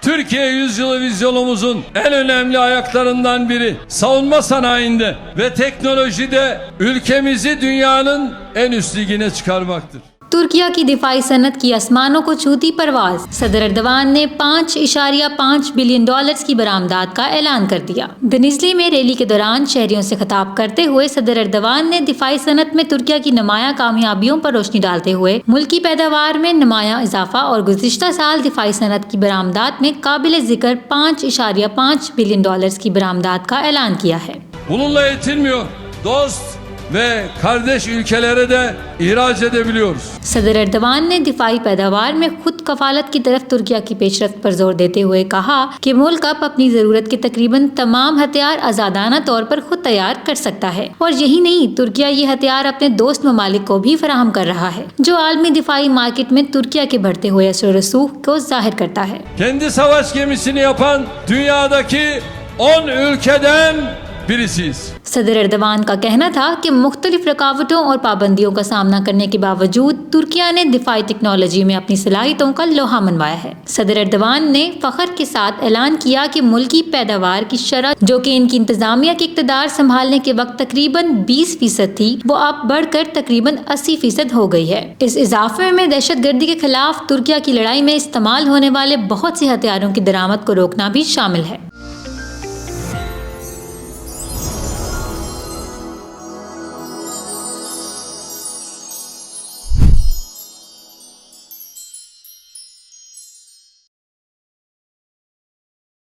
Türkiye Yüzyılı vizyonumuzun en önemli ayaklarından biri savunma sanayinde ve teknolojide ülkemizi dünyanın en üst ligine çıkarmaktır. Türkiye की दिफाई सनत की आसमानों को छूती परवाज। सदर अर्दवान ने $5.5 बिलियन की बरामदात का ऐलान कर दिया। दनिजली में रैली के दौरान शहरियों से खिताब करते हुए सदर अर्दवान ने दिफाई सनत में तुर्किया की नुमायां कामयाबियों पर रोशनी डालते हुए मुल्की पैदावार में नुमायां इजाफा और गुज़िश्ता साल दिफाई सनत की बरामदात में काबिल जिक्र $5.5 बिलियन की बरामदात का ऐलान किया है। Bununla yetinmiyor. Dost ve kardeş ülkelere de ihraç edebiliyoruz. सदर अर्दवान ने दिफाई पैदावार में खुद कफालत की तरफ तुर्किया की पेशरफ्त पर जोर देते हुए कहा कि मुल्क अब अपनी जरूरत के तकरीबन तमाम हथियार आजादाना तौर पर खुद तैयार कर सकता है और यही नहीं, तुर्किया ये हथियार अपने दोस्त ममालिक को भी फराहम कर रहा है, जो आलमी दिफाई मार्केट में तुर्किया के बढ़ते हुए असर रसूख को जाहिर करता है। Kendi savaş gemisini yapan dünyadaki 10 ülkeden birisiyiz. सदर अर्दवान का कहना था कि मुख्तलिफ रुकावटों और पाबंदियों का सामना करने के बावजूद तुर्किया ने दिफाई टेक्नोलॉजी में अपनी सलाहियतों का लोहा मनवाया है। सदर अर्दवान ने फख्र के साथ ऐलान किया कि मुल्की पैदावार की शरह, जो कि इनकी इंतजामिया के इक़्तिदार संभालने के वक्त तकरीबन 20% थी, वो अब बढ़कर तकरीबन 80% हो गई है। इस इजाफे में दहशत गर्दी के खिलाफ तुर्किया की लड़ाई में इस्तेमाल होने वाले बहुत से हथियारों की दरामद को रोकना भी शामिल है।